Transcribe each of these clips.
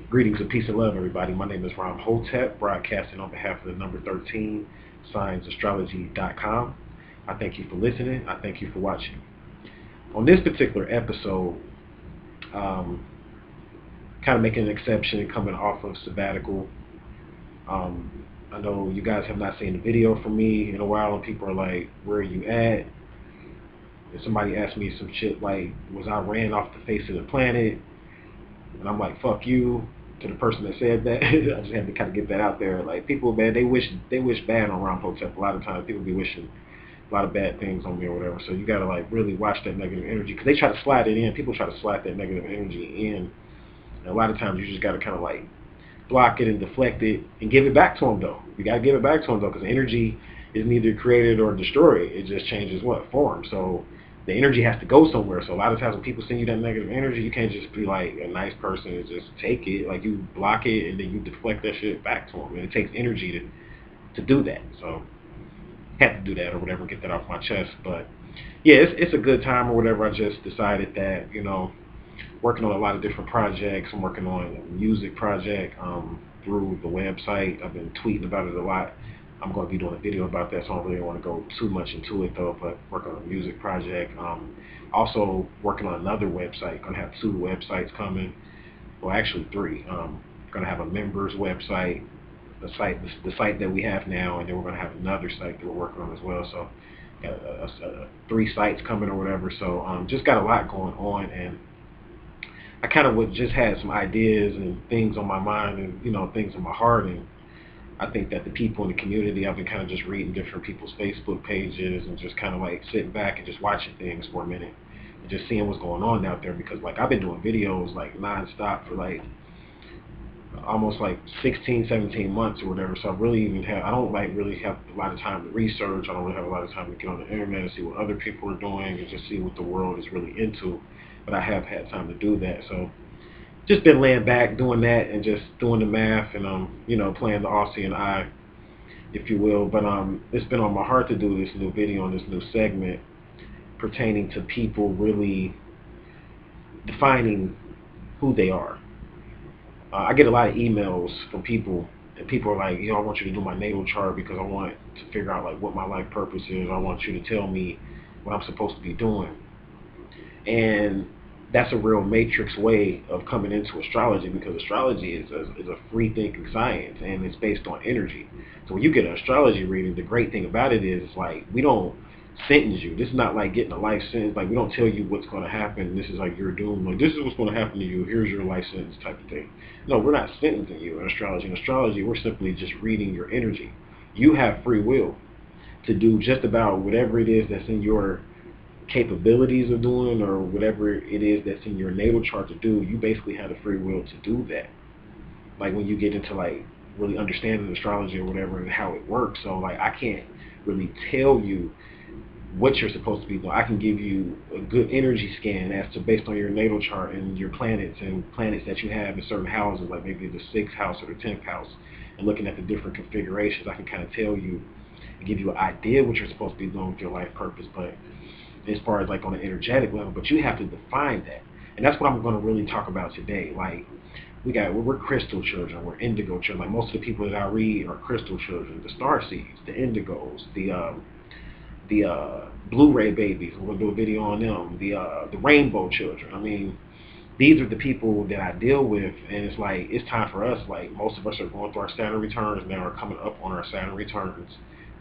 Greetings of peace and love, everybody. My name is Ram Hotep, broadcasting on behalf of the number 13, Astrology.com. I thank you for listening. I thank you for watching. On this particular episode, kind of making an exception, coming off of sabbatical. I know you guys have not seen a video from me in a while, and people are like, "Where are you at?" And somebody asked me some shit like, "Was I ran off the face of the planet?" And I'm like, "Fuck you," to the person that said that. I just had to kind of get that out there. Like, people, man, they wish bad on Ram Hotep. A lot of times people be wishing a lot of bad things on me or whatever. So you gotta like really watch that negative energy, because they try to slide it in. People try to slide that negative energy in. And a lot of times you just gotta kind of like block it and deflect it and give it back to them though. You gotta give it back to them though, because energy is neither created or destroyed. It just changes what form. So the energy has to go somewhere. So a lot of times when people send you that negative energy, you can't just be like a nice person and just take it. Like, you block it and then you deflect that shit back to them. And it takes energy to do that. So had to do that or whatever, get that off my chest. But yeah, it's a good time or whatever. I just decided that, working on a lot of different projects. I'm working on a music project through the website. I've been tweeting about it a lot. I'm going to be doing a video about that, so I don't really want to go too much into it though, but working on a music project. Also working on another website. Going to have 2 websites coming. Well, actually 3. Going to have a members website, the site that we have now, and then we're going to have another site that we're working on as well. So got 3 sites coming or whatever. So just got a lot going on, and I kind of just had some ideas and things on my mind, and things in my heart. And I think that the people in the community, I've been kind of just reading different people's Facebook pages and just kind of like sitting back and just watching things for a minute and just seeing what's going on out there, because like I've been doing videos like nonstop for like almost like 16, 17 months or whatever. So I don't like really have a lot of time to research. I don't really have a lot of time to get on the internet and see what other people are doing and just see what the world is really into. But I have had time to do that. So just been laying back, doing that, and just doing the math, and playing the Aussie and I, if you will. But it's been on my heart to do this new video on this new segment pertaining to people really defining who they are. I get a lot of emails from people, and people are like, I want you to do my natal chart because I want to figure out like what my life purpose is. I want you to tell me what I'm supposed to be doing. And that's a real matrix way of coming into astrology, because astrology is a free thinking science, and it's based on energy. So when you get an astrology reading, the great thing about it is like we don't sentence you. This is not like getting a life sentence. Like, we don't tell you what's going to happen. This is like your doom. Like, this is what's going to happen to you. Here's your life sentence type of thing. No, we're not sentencing you in astrology. In astrology, we're simply just reading your energy. You have free will to do just about whatever it is that's in your capabilities of doing, or whatever it is that's in your natal chart to do. You basically have the free will to do that. Like, when you get into like really understanding astrology or whatever and how it works. So like, I can't really tell you what you're supposed to be doing. I can give you a good energy scan as to based on your natal chart and your planets that you have in certain houses, like maybe the 6th house or the 10th house, and looking at the different configurations, I can kind of tell you and give you an idea what you're supposed to be doing with your life purpose. But as far as like on an energetic level, but you have to define that. And that's what I'm going to really talk about today. Like, we're crystal children, we're indigo children. Like, most of the people that I read are crystal children, the star seeds, the indigos, the Blu-ray babies. We're going to do a video on them. The rainbow children. I mean, these are the people that I deal with, and it's like, it's time for us. Like, most of us are going through our Saturn returns now, are coming up on our Saturn returns,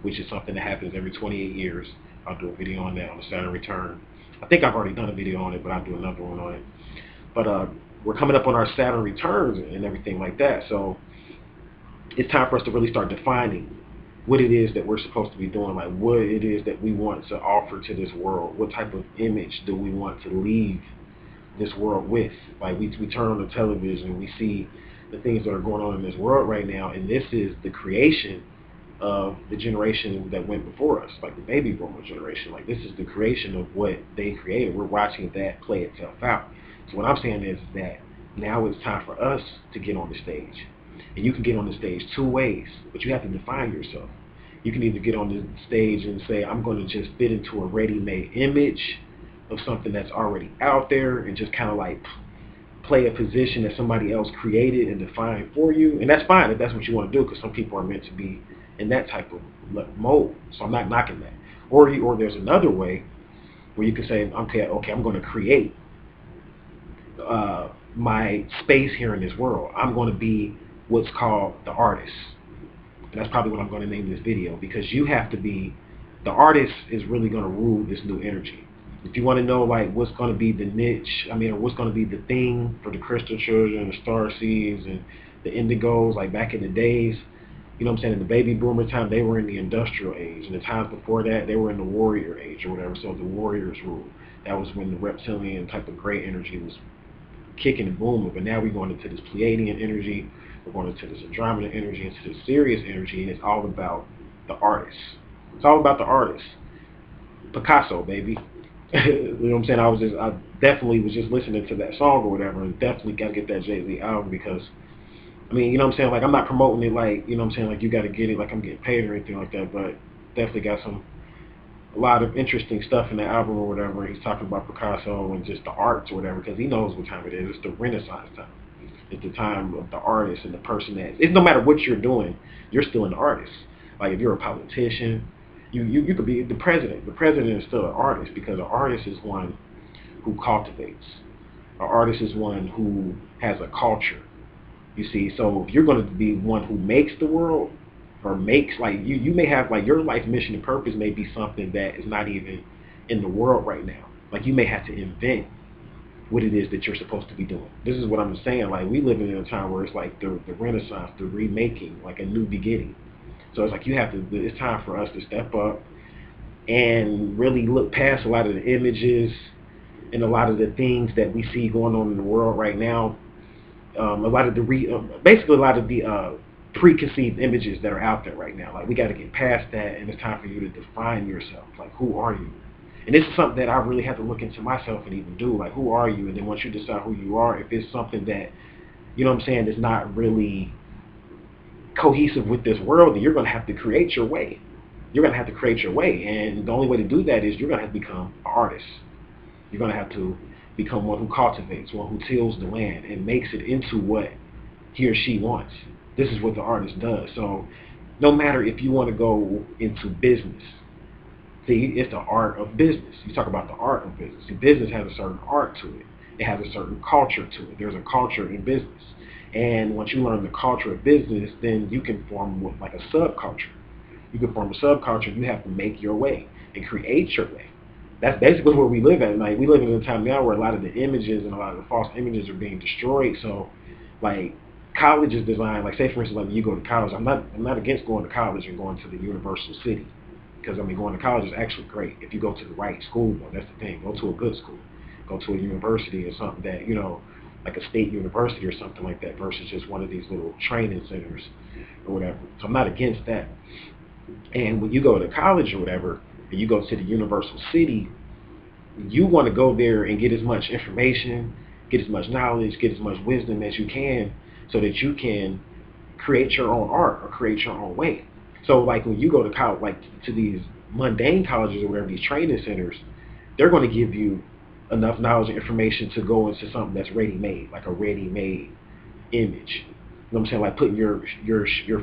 which is something that happens every 28 years. I'll do a video on that, on the Saturn return. I think I've already done a video on it, but I'll do another one on it. But we're coming up on our Saturn returns and everything like that. So it's time for us to really start defining what it is that we're supposed to be doing, like what it is that we want to offer to this world. What type of image do we want to leave this world with? Like, we turn on the television, we see the things that are going on in this world right now, and this is the creation of the generation that went before us, like the baby boomer generation. Like, this is the creation of what they created. We're watching that play itself out. So what I'm saying is that now it's time for us to get on the stage. And you can get on the stage 2 ways, but you have to define yourself. You can either get on the stage and say, I'm going to just fit into a ready-made image of something that's already out there, and just kind of like play a position that somebody else created and defined for you, and that's fine if that's what you want to do, because some people are meant to be in that type of mode. So I'm not knocking that. Or there's another way where you can say, okay, I'm going to create my space here in this world. I'm going to be what's called the artist. And that's probably what I'm going to name this video, because you have to be, the artist is really going to rule this new energy. If you want to know like what's going to be the niche, or what's going to be the thing for the crystal children, the star seeds, and the indigos, like back in the days, you know what I'm saying, in the baby boomer time, they were in the industrial age. And the times before that, they were in the warrior age or whatever. So the warriors ruled. That was when the reptilian type of gray energy was kicking and booming. But now we're going into this Pleiadian energy. We're going into this Andromeda energy, into this Sirius energy, and it's all about the artist. It's all about the artist. Picasso, baby. You know what I'm saying? I definitely was just listening to that song or whatever, and definitely got to get that Jay-Z album, because you know what I'm saying, like I'm not promoting it like, you know what I'm saying, like you got to get it like I'm getting paid or anything like that, but definitely got a lot of interesting stuff in the album or whatever. He's talking about Picasso and just the arts or whatever, because he knows what time it is. It's the Renaissance time. It's the time of the artist and the person that, it's no matter what you're doing, you're still an artist. Like if you're a politician, you could be the president. The president is still an artist, because an artist is one who cultivates. An artist is one who has a culture. You see, so if you're going to be one who makes the world, or makes, like you may have, like your life mission and purpose may be something that is not even in the world right now. Like you may have to invent what it is that you're supposed to be doing. This is what I'm saying. Like we live in a time where it's like the Renaissance, the remaking, like a new beginning. So it's like it's time for us to step up and really look past a lot of the images and a lot of the things that we see going on in the world right now. Basically a lot of the preconceived images that are out there right now. Like we got to get past that, and it's time for you to define yourself. Like who are you? And this is something that I really have to look into myself and even do. Like who are you? And then once you decide who you are, if it's something that, you know what I'm saying, is not really cohesive with this world, then you're going to have to create your way. You're going to have to create your way, and the only way to do that is you're going to have to become an artist. You're going to have to become one who cultivates, one who tills the land and makes it into what he or she wants. This is what the artist does. So no matter if you want to go into business, see, it's the art of business. You talk about the art of business. See, business has a certain art to it. It has a certain culture to it. There's a culture in business. And once you learn the culture of business, then you can form like a subculture. You can form a subculture. You have to make your way and create your way. That's basically where we live at. Like we live in a time now where a lot of the images and a lot of the false images are being destroyed. So, like college is designed. Like say for instance, like when you go to college, I'm not against going to college and going to the Universal City, because going to college is actually great if you go to the right school. Though that's the thing. Go to a good school. Go to a university or something that, you know, like a state university or something like that, versus just one of these little training centers or whatever. So I'm not against that. And when you go to college or whatever, and you go to the Universal City, you want to go there and get as much information, get as much knowledge, get as much wisdom as you can, so that you can create your own art or create your own way. So like when you go to college, like to these mundane colleges or whatever, these training centers, they're going to give you enough knowledge and information to go into something that's ready-made, like a ready-made image. You know what I'm saying? Like putting your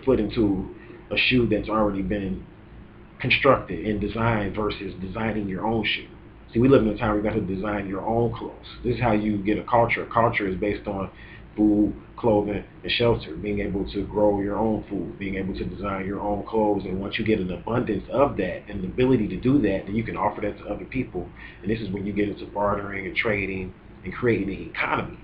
foot into a shoe that's already been constructed and designed versus designing your own shoe. See, we live in a time where you got to design your own clothes. This is how you get a culture. A culture is based on food, clothing, and shelter. Being able to grow your own food, being able to design your own clothes. And once you get an abundance of that and the ability to do that, then you can offer that to other people. And this is when you get into bartering and trading and creating an economy.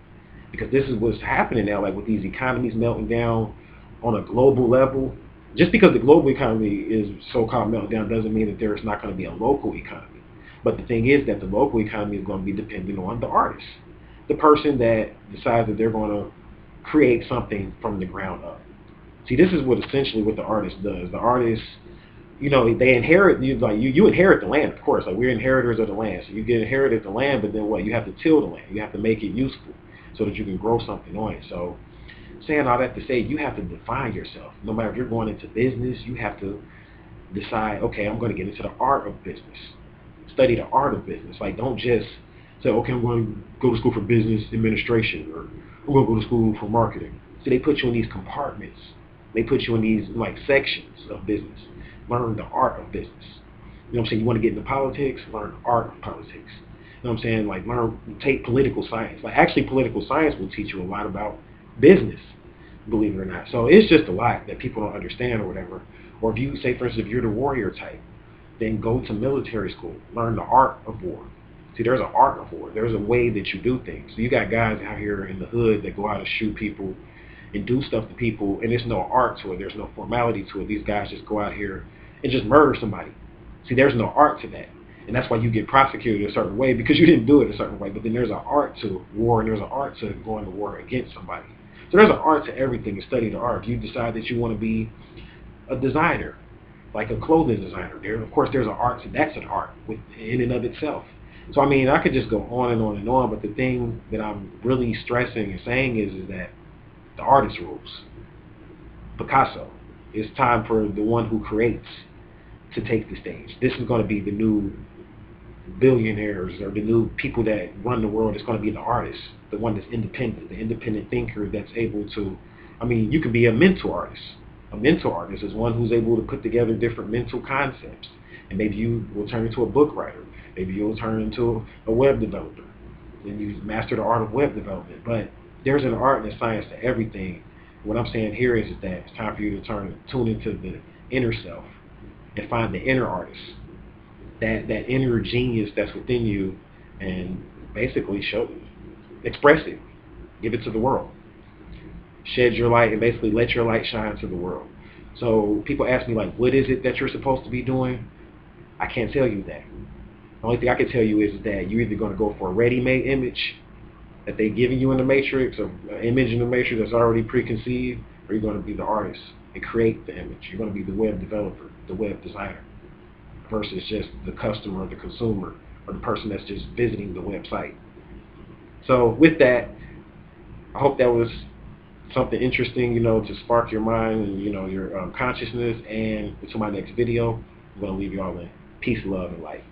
Because this is what's happening now, like with these economies melting down on a global level. Just because the global economy is so-called melting down doesn't mean that there's not going to be a local economy. But the thing is that the local economy is going to be dependent on the artist. The person that decides that they're going to create something from the ground up. See, this is what essentially what the artist does. The artist, you know, they inherit, you inherit the land, of course. Like we're inheritors of the land. So you get inherited the land, but then what? You have to till the land. You have to make it useful so that you can grow something on it. So saying all that to say, you have to define yourself. No matter if you're going into business, you have to decide, okay, I'm going to get into the art of business. Study the art of business. Like don't just Say, okay, I'm going to go to school for business administration, or I'm going to go to school for marketing. So they put you in these compartments. They put you in these like sections of business. Learn the art of business. You know what I'm saying? You want to get into politics? Learn the art of politics. You know what I'm saying? Like take political science. Like actually political science will teach you a lot about business, believe it or not. So it's just a lot that people don't understand or whatever. Or if you say, for instance, if you're the warrior type, then go to military school. Learn the art of war. See, there's an art of war. There's a way that you do things. So you got guys out here in the hood that go out and shoot people and do stuff to people, and there's no art to it. There's no formality to it. These guys just go out here and just murder somebody. See, there's no art to that. And that's why you get prosecuted a certain way, because you didn't do it a certain way. But then there's an art to war, and there's an art to going to war against somebody. So there's an art to everything, to study the art. If you decide that you want to be a designer, like a clothing designer, of course there's an art to that's an art in and of itself. So I mean, I could just go on and on and on, but the thing that I'm really stressing and saying is that the artist rules. Picasso. It's time for the one who creates to take the stage. This is going to be the new billionaires or the new people that run the world. It's going to be the artist, the one that's independent, the independent thinker that's able to, I mean, you could be a mental artist. A mental artist is one who's able to put together different mental concepts. And maybe you will turn into a book writer. Maybe you'll turn into a web developer. And you master the art of web development. But there's an art and a science to everything. What I'm saying here is that it's time for you to tune into the inner self and find the inner artist, that inner genius that's within you, and basically express it, give it to the world, shed your light, and basically let your light shine to the world. So people ask me, like, what is it that you're supposed to be doing? I can't tell you that. The only thing I can tell you is that you're either going to go for a ready-made image that they're giving you in the matrix, or an image in the matrix that's already preconceived, or you're going to be the artist and create the image. You're going to be the web developer, the web designer, versus just the customer or the consumer or the person that's just visiting the website. So with that, I hope that was something interesting, to spark your mind and, your consciousness. And until my next video, I'm going to leave you all in peace, love, and light.